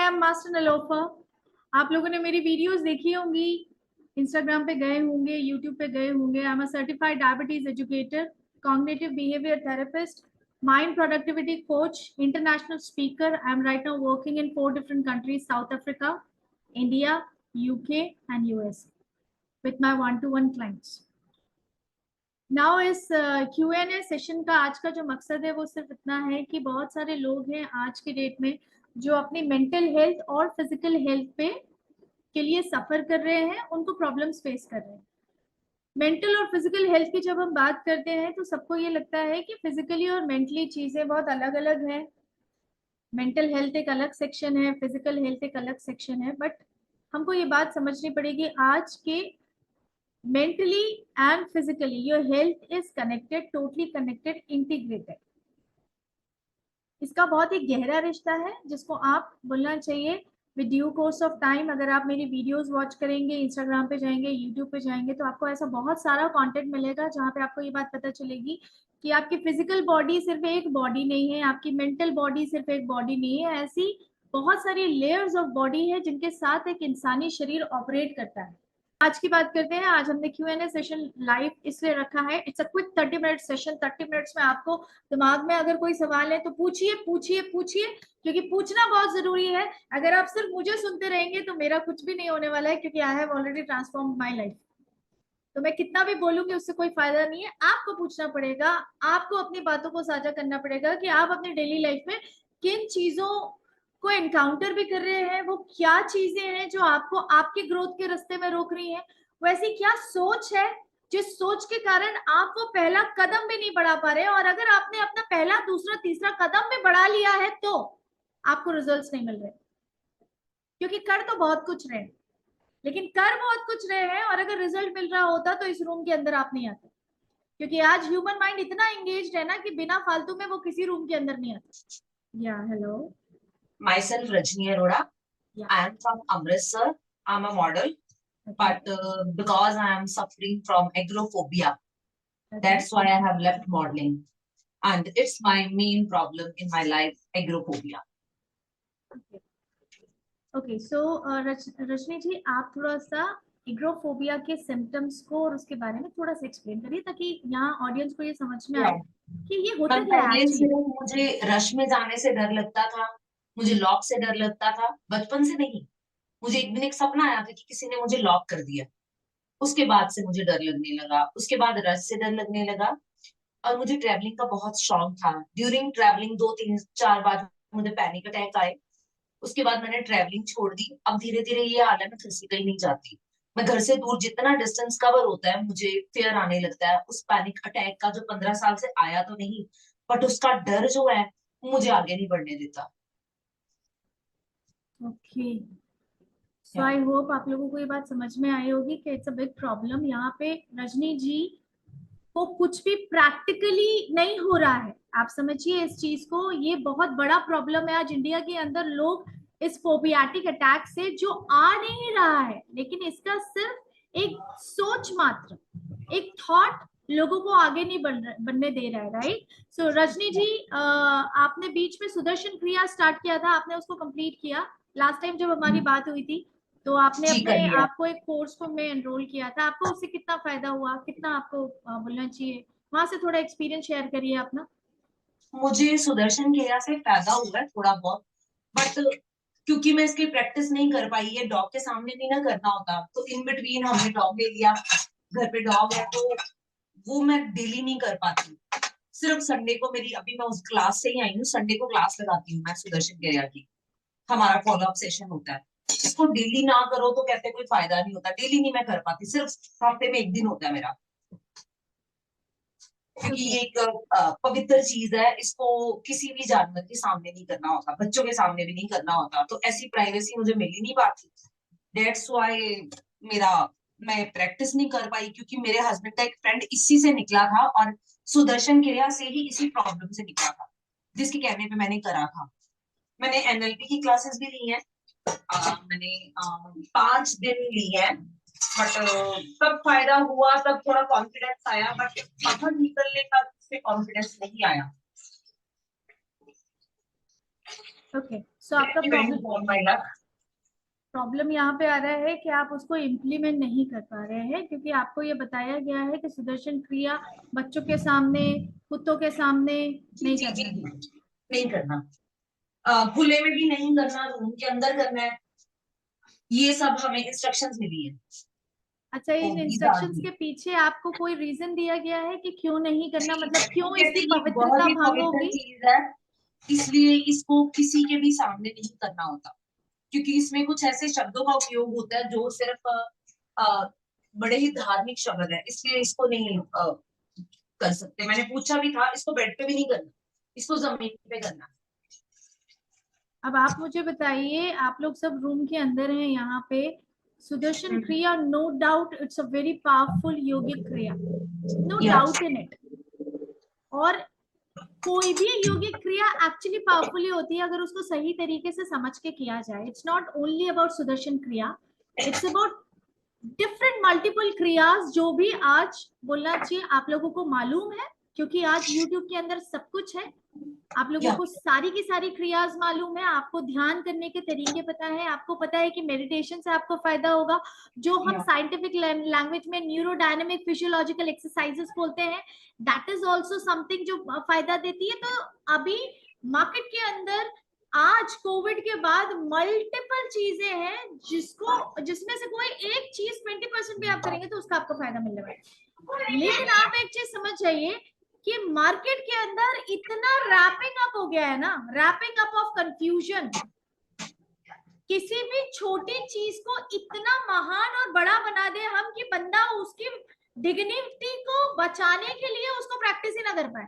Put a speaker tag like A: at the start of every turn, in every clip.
A: I am master नलोफा। आप लोगों ने मेरी वीडियोस देखी होंगी, इंस्टाग्राम पे गए होंगे, यूट्यूब पे गए होंगे। I am a certified diabetes educator, cognitive behaviour therapist, mind productivity coach, international speaker. I am right now working in 4 different countries, south Africa, India, UK and US with my one-to-one clients. Now इस Q&A session का आज का जो मकसद है वो सिर्फ इतना है कि बहुत सारे लोग हैं आज के डेट में जो अपनी मेंटल हेल्थ और फिजिकल हेल्थ पे के लिए सफर कर रहे हैं, उनको प्रॉब्लम्स फेस कर रहे हैं। मेंटल और फिजिकल हेल्थ की जब हम बात करते हैं तो सबको ये लगता है कि फिजिकली और मेंटली चीजें बहुत अलग अलग हैं। मेंटल हेल्थ एक अलग सेक्शन है, फिजिकल हेल्थ एक अलग सेक्शन है, बट हमको ये बात समझनी पड़ेगी आज के mentally and physically your health is connected, totally connected, integrated. इसका बहुत ही गहरा रिश्ता है जिसको आप बोलना चाहिए with due course of time. अगर आप मेरी वीडियोस वॉच करेंगे, इंस्टाग्राम पे जाएंगे, यूट्यूब पे जाएंगे, तो आपको ऐसा बहुत सारा कंटेंट मिलेगा जहाँ पे आपको ये बात पता चलेगी कि आपकी फिजिकल बॉडी सिर्फ एक बॉडी नहीं है, आपकी मेंटल बॉडी सिर्फ एक बॉडी नहीं है। ऐसी बहुत सारी लेयर्स ऑफ बॉडी है जिनके साथ एक इंसानी शरीर ऑपरेट करता है। आज की बात करते हैं। आज हमने Q&A सेशन लाइव इसलिए रखा है, it's a quick 30 minute session. 30 minutes में आपको दिमाग में अगर कोई सवाल है तो पूछिए पूछिए पूछिए, क्योंकि पूछना बहुत जरूरी है। अगर आप सिर्फ मुझे सुनते रहेंगे तो मेरा कुछ भी नहीं होने वाला है, क्योंकि I have already transformed my life. तो मैं कितना भी बोलूंगी उससे कोई फायदा नहीं है। आपको पूछना पड़ेगा, आपको अपनी बातों को साझा करना पड़ेगा कि आप अपनी डेली लाइफ में किन चीजों को एनकाउंटर भी कर रहे हैं, वो क्या चीजें हैं जो आपको आपके ग्रोथ के रास्ते में रोक रही हैं, वैसी क्या सोच है जिस सोच के कारण आप वो पहला कदम भी नहीं बढ़ा पा रहे हैं। और अगर आपने अपना पहला, दूसरा, तीसरा कदम भी बढ़ा लिया है तो आपको रिजल्ट्स नहीं मिल रहे, क्योंकि कर तो बहुत कुछ रहे, लेकिन कर बहुत कुछ रहे हैं और अगर रिजल्ट मिल रहा होता तो इस रूम के अंदर आप नहीं आते, क्योंकि आज ह्यूमन माइंड इतना एंगेज्ड है ना कि बिना फालतू में वो किसी रूम के अंदर नहीं आता। या hello,
B: Myself Rajni Arora.
A: Yeah.
B: I am from Amritsar. I'm a model, but because I am suffering from agoraphobia, that's why I have left modeling, and it's my main problem in my life, agoraphobia.
A: Okay, so Rajni ji, आप थोड़ा सा agoraphobia के symptoms को और उसके बारे में थोड़ा सा एक्सप्लेन करिए, ताकि यहाँ ऑडियंस को ये समझ में आए कि ये होता क्या है
B: पहले
A: एक्चुअली।
B: से मुझे रश में जाने से डर लगता था, मुझे लॉक से डर लगता था, बचपन से नहीं। मुझे एक दिन एक सपना आया था कि किसी ने मुझे लॉक कर दिया। उसके बाद से मुझे डर लगने लगा, उसके बाद रश से डर लगने लगा। और मुझे ट्रैवलिंग का बहुत शौक था। ड्यूरिंग ट्रैवलिंग 2 3 4 बार मुझे पैनिक अटैक आए। उसके बाद मैंने ट्रैवलिंग छोड़ दी। अब धीरे धीरे ये हाल है, मैं घर से कहीं नहीं जाती। मैं घर से दूर जितना डिस्टेंस कवर होता है मुझे फियर आने लगता है। उस पैनिक अटैक का जो 15 साल से आया तो नहीं, बट उसका डर जो है मुझे आगे नहीं बढ़ने देता।
A: ओके, सो आई होप आप लोगों को ये बात समझ में आई होगी कि इट्स अ बिग प्रॉब्लम। यहाँ पे रजनी जी को कुछ भी प्रैक्टिकली नहीं हो रहा है, आप समझिए इस चीज को। ये बहुत बड़ा प्रॉब्लम है आज इंडिया के अंदर। लोग इस फोबियाटिक अटैक से जो आ नहीं रहा है, लेकिन इसका सिर्फ एक सोच मात्र, एक थॉट लोगों को आगे नहीं बनने दे रहा है, राइट। सो रजनी जी, आपने बीच में सुदर्शन क्रिया स्टार्ट किया था, आपने उसको कंप्लीट किया लास्ट टाइम जब हमारी बात हुई थी। तो आपने
B: जी कर
A: अपने
B: लिया।
A: आपको एक कोर्स में एनरोल किया था, आपको उससे कितना फायदा हुआ, कितना आपको बोलना चाहिए, वहां से थोड़ा एक्सपीरियंस शेयर करिए अपना।
B: मुझे सुदर्शन क्रिया से फायदा हुआ है थोड़ा बहुत, बट क्योंकि मैं इसकी प्रैक्टिस नहीं कर पाई, ये डॉग के सामने भी ना करना होता, तो इन बिटवीन हमने डॉग ले लिया। घर पे डॉग है तो वो मैं डेली नहीं कर पाती। सिर्फ संडे को मेरी, अभी मैं उस क्लास से ही आई हूँ, संडे को क्लास लगाती हूँ मैं सुदर्शन क्रिया की। हमारा फॉलो अप सेशन होता है। इसको डेली ना करो तो कहते कोई फायदा नहीं होता। डेली नहीं मैं कर पाती, सिर्फ हफ्ते में एक दिन होता है मेरा। क्योंकि ये एक पवित्र चीज है, इसको किसी भी जानवर के सामने नहीं करना होता, बच्चों के सामने भी नहीं करना होता, तो ऐसी प्राइवेसी मुझे मिल ही नहीं पाती। डेट्स व्हाई मेरा, मैं प्रैक्टिस नहीं कर पाई, क्योंकि मेरे हस्बैंड का एक फ्रेंड इसी से निकला था और सुदर्शन क्रिया से ही इसी प्रॉब्लम से निकला था, जिसके कहने पे मैंने करा था। मैंने एनएलपी की क्लासेस भी ली है। मैंने 5 दिन ली है, बट तब फायदा हुआ, तब थोड़ा कॉन्फिडेंस आया, बट बाहर निकलने का उससे कॉन्फिडेंस नहीं आया।
A: ओके, सो आपका
B: Depends on my luck.
A: Problem यहाँ पे आ रहा है कि आप उसको इम्प्लीमेंट नहीं कर पा रहे हैं, क्योंकि आपको ये बताया गया है कि सुदर्शन क्रिया बच्चों के सामने, कुत्तों के सामने नहीं
B: जी जी
A: करना है।
B: नहीं करना, खुले में भी नहीं करना, रूम के अंदर करना है, ये सब हमें इंस्ट्रक्शंस मिली है।
A: अच्छा,
B: तो
A: इन
B: these are
A: इंस्ट्रक्शंस
B: the-
A: के पीछे आपको कोई रीजन दिया गया है कि क्यों नहीं करना, मतलब
B: वो
A: क्यों
B: कहते
A: इसकी
B: हैं ये बहुत
A: पवित्रता
B: ही
A: भंग
B: पवित्र
A: होगी?
B: चीज है, इसलिए इसको किसी के भी सामने नहीं करना होता, क्योंकि इसमें कुछ ऐसे शब्दों का उपयोग होता है जो सिर्फ बड़े ही धार्मिक शब्द है, इसलिए इसको नहीं कर सकते। मैंने पूछा भी था, इसको बेड पे भी नहीं करना, इसको जमीन पे करना।
A: अब आप मुझे बताइए, आप लोग सब रूम के अंदर हैं यहाँ पे, Sudarshan Kriya no doubt it's a very powerful yogic kriya, no
B: या
A: डाउट इन इट। और कोई भी योगिक क्रिया एक्चुअली पावरफुली होती है अगर उसको सही तरीके से समझ के किया जाए। It's not only about Sudarshan क्रिया, इट्स अबाउट डिफरेंट मल्टीपल क्रियाज, जो भी आज बोलना चाहिए आप लोगों को मालूम है, क्योंकि आज यूट्यूब के अंदर सब कुछ है। आप लोगों
B: या
A: को सारी की सारी क्रियाज मालूम है, आपको ध्यान करने के तरीके पता है, आपको पता है कि मेडिटेशन से आपको फायदा होगा, जो हम
B: या
A: साइंटिफिक लैंग्वेज में न्यूरोडायनेमिक फिजियोलॉजिकल एक्सरसाइजेस बोलते हैं, दैट इज आल्सो समथिंग जो फायदा देती है। तो अभी मार्केट के अंदर आज कोविड के बाद मल्टीपल चीजें हैं जिसमें से कोई एक चीज 20% भी आप करेंगे तो उसका आपको फायदा मिलने वाला है। लेकिन आप एक चीज समझ जाइए कि मार्केट के अंदर इतना रैपिंग अप हो गया है ना, रैपिंग अप ऑफ कंफ्यूजन, किसी भी छोटी चीज को इतना महान और बड़ा बना दे हम कि बंदा उसकी डिग्निटी को बचाने के लिए उसको प्रैक्टिस ही ना कर पाए।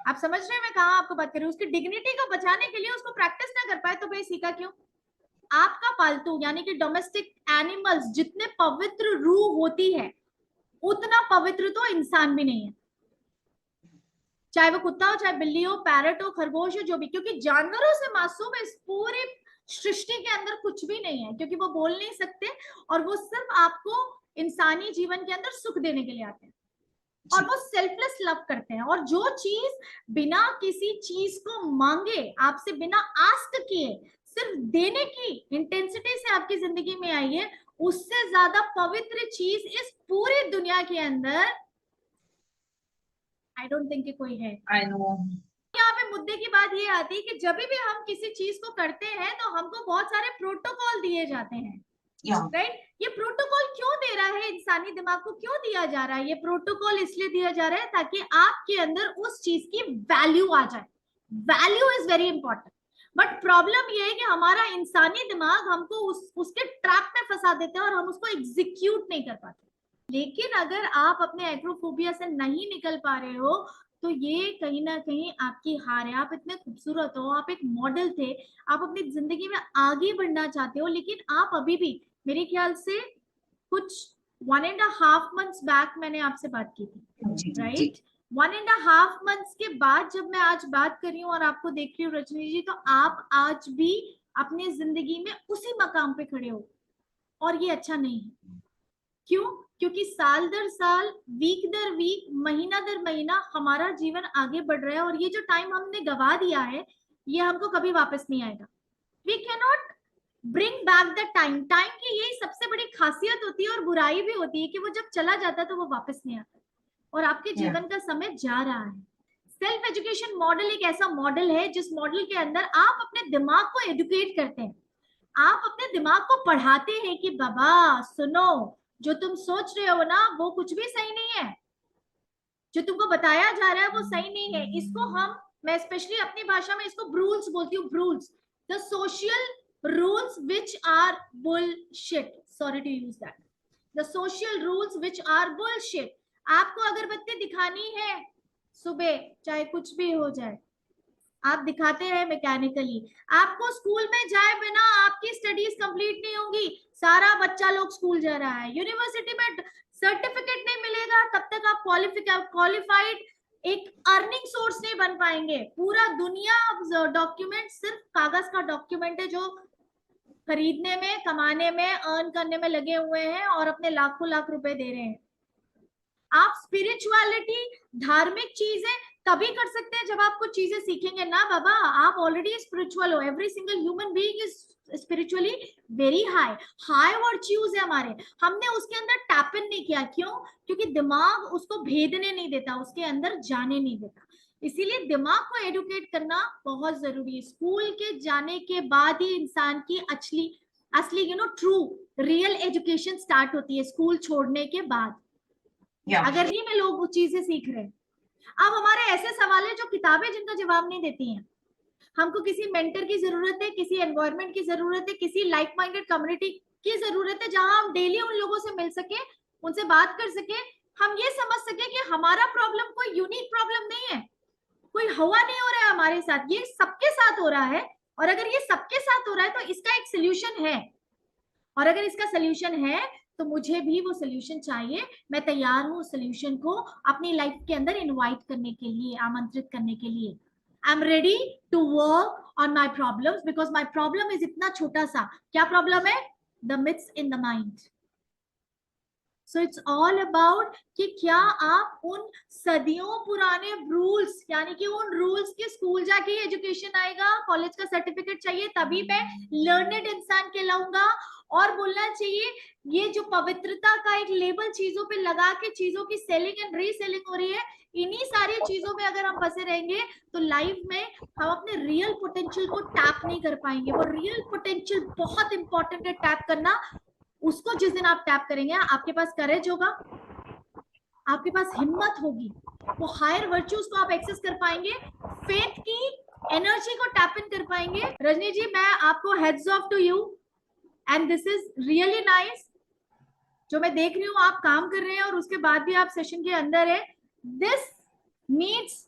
A: आप समझ रहे हैं मैं कहा आपको बात कर रही हूँ, उसकी डिग्निटी को बचाने के लिए उसको प्रैक्टिस ना कर पाए, तो भाई सीखा क्यों? आपका पालतू यानी कि डोमेस्टिक एनिमल्स जितने पवित्र रूह होती है, उतना पवित्र तो इंसान भी नहीं है, चाहे वो कुत्ता हो, चाहे बिल्ली हो, पैरट हो, खरगोश हो, जो भी, क्योंकि जानवरों से मासूम इस पूरी सृष्टि के अंदर कुछ भी नहीं है, क्योंकि वो बोल नहीं सकते और वो सिर्फ आपको इंसानी जीवन के अंदर सुख देने के लिए आते हैं, और वो सेल्फलेस लव करते हैं। और जो चीज बिना किसी चीज को मांगे, आपसे बिना आस्क किए, सिर्फ देने की इंटेंसिटी से आपकी जिंदगी में आई है, उससे ज्यादा पवित्र चीज इस पूरी दुनिया के अंदर आई डोंट थिंक कोई है।
B: I know.
A: यहाँ पे मुद्दे की बात ये आती है कि जब भी हम किसी चीज को करते हैं तो हमको बहुत सारे प्रोटोकॉल दिए जाते हैं, राइट? ये प्रोटोकॉल क्यों दे रहा है, इंसानी दिमाग को क्यों दिया जा रहा है? ये प्रोटोकॉल इसलिए दिया जा रहा है ताकि आपके अंदर उस चीज की वैल्यू आ जाए। Value is very important, but problem ये है कि हमारा इंसानी दिमाग हमको उसके ट्रैप में फंसा देते हैं और हम उसको एग्जीक्यूट नहीं कर पाते। लेकिन अगर आप अपने एग्रोफोबिया से नहीं निकल पा रहे हो तो ये कहीं ना कहीं आपकी हार है। आप इतने खूबसूरत हो, आप एक मॉडल थे, आप अपनी जिंदगी में आगे बढ़ना चाहते हो, लेकिन आप अभी भी, मेरे ख्याल से कुछ 1.5 months बैक मैंने आपसे बात की थी, राइट? 1.5 months के बाद जब मैं आज बात कर रही हूँ और आपको देख रही हूँ रजनी जी, तो आप आज भी अपनी जिंदगी में उसी मकाम पे खड़े हो, और ये अच्छा नहीं है। क्यों? क्योंकि साल दर साल, वीक दर वीक, महीना दर महीना हमारा जीवन आगे बढ़ रहा है, और ये जो टाइम हमने गवा दिया है ये हमको कभी वापस नहीं आएगा। We can not bring back the time. Time की यही सबसे बड़ी खासियत होती है और बुराई भी होती है कि वो जब चला जाता है तो वो वापस नहीं आता, और आपके जीवन का समय जा रहा है। सेल्फ एजुकेशन मॉडल एक ऐसा मॉडल है जिस मॉडल के अंदर आप अपने दिमाग को एजुकेट करते हैं, आप अपने दिमाग को पढ़ाते हैं कि बाबा सुनो, जो तुम सोच रहे हो ना वो कुछ भी सही नहीं है, जो तुमको बताया जा रहा है वो सही नहीं है। इसको हम, मैं स्पेशली अपनी भाषा में इसको ब्रूल्स बोलती हूँ, brules, the social rules which are bullshit, sorry to use that, the social rules which are bullshit. आपको अगरबत्ती दिखानी है सुबह, चाहे कुछ भी हो जाए, आप दिखाते हैं मैकेनिकली। आपको स्कूल में जाए बिना आपकी स्टडीज कंप्लीट नहीं होंगी। सारा बच्चा लोग स्कूल जा रहा है, यूनिवर्सिटी में सर्टिफिकेट नहीं मिलेगा तब तक आप क्वालिफाइड एक अर्निंग सोर्स नहीं बन पाएंगे। पूरा दुनिया डॉक्यूमेंट सिर्फ कागज का डॉक्यूमेंट है जो खरीदने में, कमाने में, अर्न करने में लगे हुए हैं और अपने लाखों लाख रुपए दे रहे हैं। आप स्पिरिचुअलिटी, धार्मिक चीजें तभी कर सकते हैं जब आप कुछ चीजें सीखेंगे ना बाबा। आप ऑलरेडी स्पिरिचुअल हो, every single human being is spiritually very high, high virtues है हमारे, हमने उसके अंदर टैप इन नहीं किया। क्यों? क्योंकि दिमाग उसको भेदने नहीं देता, उसके अंदर जाने नहीं देता। इसीलिए दिमाग को एडुकेट करना बहुत जरूरी है। स्कूल के जाने के बाद ही इंसान की असली असली ट्रू रियल एजुकेशन स्टार्ट होती है, स्कूल छोड़ने के बाद। अगर ही में लोग वो चीजें सीख रहे हैं। अब हमारे ऐसे सवाल है जो किताबें जिनका जवाब नहीं देती हैं। हमको किसी मेंटर की जरूरत है, किसी एनवायरनमेंट की जरूरत है, किसी लाइक माइंडेड कम्युनिटी की जरूरत है जहां हम डेली उन लोगों से मिल सके, उनसे बात कर सके, हम ये समझ सके कि हमारा प्रॉब्लम कोई यूनिक प्रॉब्लम नहीं है, कोई हवा नहीं हो रहा है हमारे साथ, ये सबके साथ हो रहा है। और अगर ये सबके साथ हो रहा है तो इसका एक सोल्यूशन है, और अगर इसका सोल्यूशन है तो मुझे भी वो सोल्यूशन चाहिए। मैं तैयार हूँ उस सोल्यूशन को अपनी लाइफ के अंदर इनवाइट करने के लिए, आमंत्रित करने के लिए। I am ready to work on my problems because my problem is इतना छोटा सा। क्या प्रॉब्लम है? The myths in the mind. So it's all about कि क्या आप उन सदियों पुराने रूल्स, यानी कि उन रूल्स के स्कूल जाके एजुकेशन आएगा, कॉलेज का सर्टिफिकेट चाहिए तभी मैं लर्नेड इंसान कहलाऊंगा। और बोलना चाहिए ये जो पवित्रता का एक लेबल चीजों पे लगा के चीजों की सेलिंग एंड रीसेलिंग हो रही है, इन्हीं सारी चीजों में अगर हम फंसे रहेंगे तो लाइफ में हम अपने रियल पोटेंशियल को टैप नहीं कर पाएंगे। वो रियल पोटेंशियल बहुत इंपॉर्टेंट है टैप करना। उसको जिस दिन आप टैप करेंगे, आपके पास करेज होगा, आपके पास हिम्मत होगी, वो हायर वर्च्यूज को आप एक्सेस कर पाएंगे, फेथ की एनर्जी को टैप इन कर पाएंगे। रजनी जी, मैं आपको heads off to you and this is really nice. जो मैं देख रही हूँ आप काम कर रहे हैं और उसके बाद भी आप सेशन के अंदर है, this needs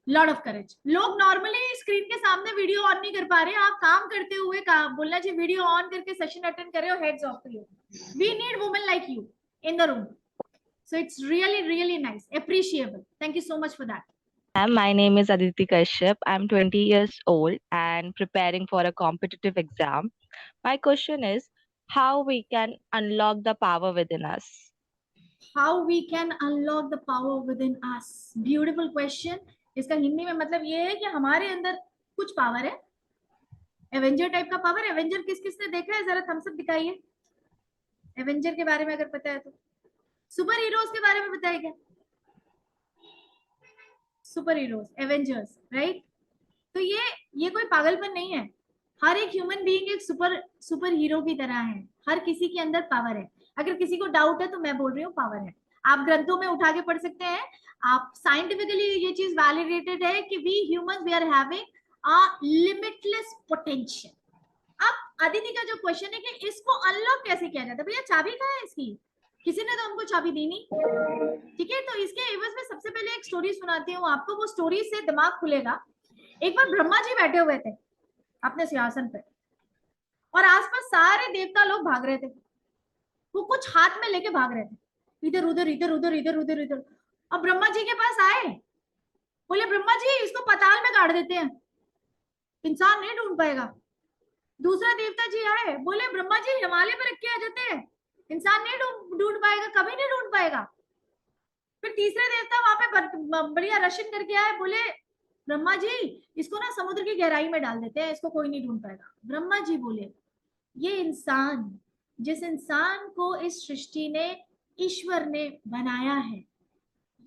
A: lot of courage. लोग नॉर्मली स्क्रीन के सामने वीडियो ऑन नहीं कर पा रहे, आप काम करते हुए काम बोलना चाहिए वीडियो ऑन करके सेशन अटेंड कर रहे हो। Heads off to you, we need women like you in the room, so it's really nice, appreciable. Thank you so much for that.
C: My name is Aditi Kashyap. I'm 20 years old and preparing for a competitive exam. My question is how we can unlock the power within us.
A: How we can unlock the power within us, beautiful question. इसका हिंदी में मतलब ये है कि हमारे अंदर कुछ power है, एवेंजर टाइप का पावर। एवेंजर किस किसने देखा है, जरा थम्स अप दिखाइए। एवेंजर के बारे में अगर पता है तो। सुपर हीरोज के बारे में बताइए क्या? Super heroes, Avengers, right. तो ये कोई पागलपन नहीं है। हर एक ह्यूमन बीइंग एक सुपर हीरो की तरह है। हर किसी के अंदर पावर है। अगर किसी को डाउट है तो मैं बोल रही हूँ पावर है। आप ग्रंथों में उठा के पढ़ सकते हैं, आप साइंटिफिकली ये चीज वैलिडेटेड है कि we humans we are having a limitless potential. अब अदिति का जो क्वेश्चन है कि इसको अनलॉक कैसे किया जाता है, भैया चाबी कहाँ है इसकी? किसी ने तो हमको चाबी दी नहीं, ठीक है। तो इसके एवज में सबसे पहले एक स्टोरी सुनाती हूँ आपको, वो स्टोरी से दिमाग खुलेगा। एक बार ब्रह्मा जी बैठे हुए थे अपने सिंहासन पे और आसपास सारे देवता लोग भाग रहे थे। वो कुछ हाथ में लेके भाग रहे थे, इधर उधर इधर उधर इधर उधर इधर। अब ब्रह्मा जी के पास आए, बोले ब्रह्मा जी इसको पाताल में गाड़ देते हैं, इंसान नहीं ढूंढ पाएगा। दूसरा देवता जी आए, बोले ब्रह्मा जी हिमालय में रख के आ जाते हैं, इंसान नहीं ढूंढ पाएगा, कभी नहीं ढूंढ पाएगा। फिर तीसरे देवता वहां पे बढ़िया रशन करके आए, बोले ब्रह्मा जी इसको ना समुद्र की गहराई में डाल देते हैं, इसको कोई नहीं ढूंढ पाएगा। ब्रह्मा जी बोले ये इंसान, जिस इंसान को इस सृष्टि ने ईश्वर ने बनाया है,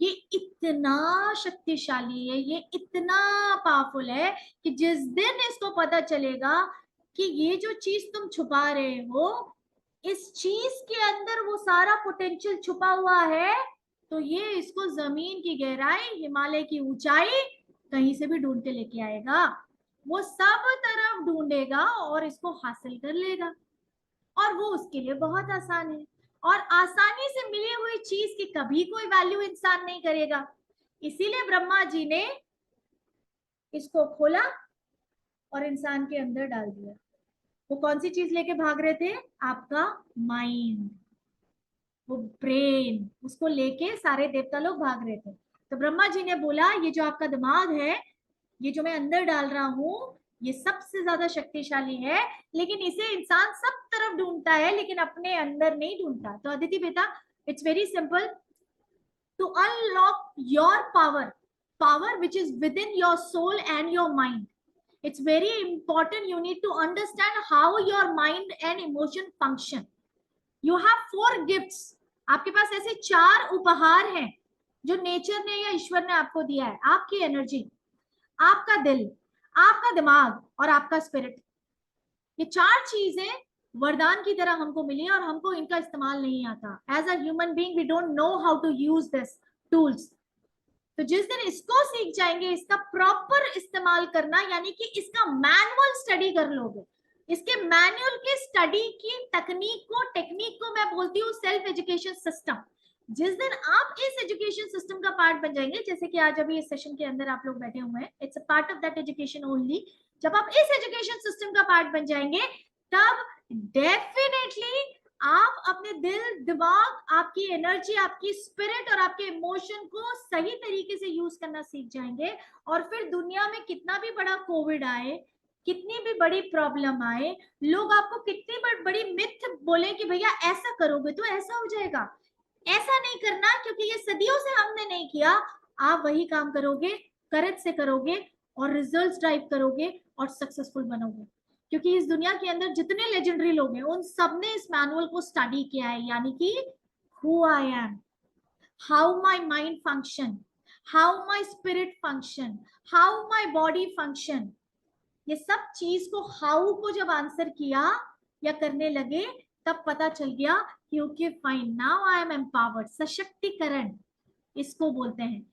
A: ये इतना शक्तिशाली है, ये इतना पावरफुल है कि जिस दिन इसको पता चलेगा कि ये जो चीज तुम छुपा रहे हो, इस चीज के अंदर वो सारा पोटेंशियल छुपा हुआ है, तो ये इसको जमीन की गहराई, हिमालय की ऊंचाई, कहीं से भी ढूंढ के लेके आएगा। वो सब तरफ ढूंढेगा और इसको हासिल कर लेगा। और वो उसके लिए बहुत आसान है, और आसानी से मिली हुई चीज की कभी कोई वैल्यू इंसान नहीं करेगा। इसीलिए ब्रह्मा जी ने इसको खोला और इंसान के अंदर डाल दिया। वो कौन सी चीज लेके भाग रहे थे? आपका माइंड, वो ब्रेन, उसको लेके सारे देवता लोग भाग रहे थे। तो ब्रह्मा जी ने बोला ये जो आपका दिमाग है, ये जो मैं अंदर डाल रहा हूँ, ये सबसे ज्यादा शक्तिशाली है, लेकिन इसे इंसान सब तरफ ढूंढता है लेकिन अपने अंदर नहीं ढूंढता। तो अदिति बेटा, it's very simple. to unlock your power which is within your soul and your mind. It's very important. You need to understand how your mind and emotion function. You have 4 gifts. आपके पास ऐसे 4 उपहार हैं जो nature ने या ईश्वर ने आपको दिया है. आपकी एनर्जी, आपका दिल, आपका दिमाग और आपका स्पिरिट. ये 4 चीजें वरदान की तरह हमको मिली और हमको इनका इस्तेमाल नहीं आता. As a human being we don't know how to use this tools. तो जिस दिन इसको सीख जाएंगे, इसका प्रॉपर इस्तेमाल करना, यानी कि इसका मैनुअल स्टडी कर लोगे, इसके मैनुअल के स्टडी की टेक्निक को मैं बोलती हूँ सेल्फ एजुकेशन सिस्टम. जिस दिन आप इस एजुकेशन सिस्टम का पार्ट बन जाएंगे, जैसे कि आज अभी इस सेशन के अंदर आप लोग बैठे हुए हैं, it's a part of that education only. जब आप इस एजुकेशन सिस्टम का पार्ट बन जाएंगे, तब डेफिनेटली आप अपने दिल, दिमाग, आपकी एनर्जी, आपकी स्पिरिट और आपके इमोशन को सही तरीके से यूज करना सीख जाएंगे. और फिर दुनिया में कितना भी बड़ा कोविड आए, कितनी भी बड़ी प्रॉब्लम आए, लोग आपको कितनी बड़ी मिथ बोले कि भैया ऐसा करोगे तो ऐसा हो जाएगा, ऐसा नहीं करना क्योंकि ये सदियों से हमने नहीं किया. आप वही काम करोगे, करेज से करोगे और रिजल्ट्स ड्राइव करोगे और सक्सेसफुल बनोगे. क्योंकि इस दुनिया के अंदर जितने लेजेंडरी लोग हैं, उन सब ने इस मैनुअल को स्टडी किया है. यानी कि who I am, how my mind function, how my spirit function, how my body function. ये सब चीज को, हाउ को जब आंसर किया या करने लगे, तब पता चल गया कि okay fine, now I am empowered. सशक्तिकरण इसको बोलते हैं.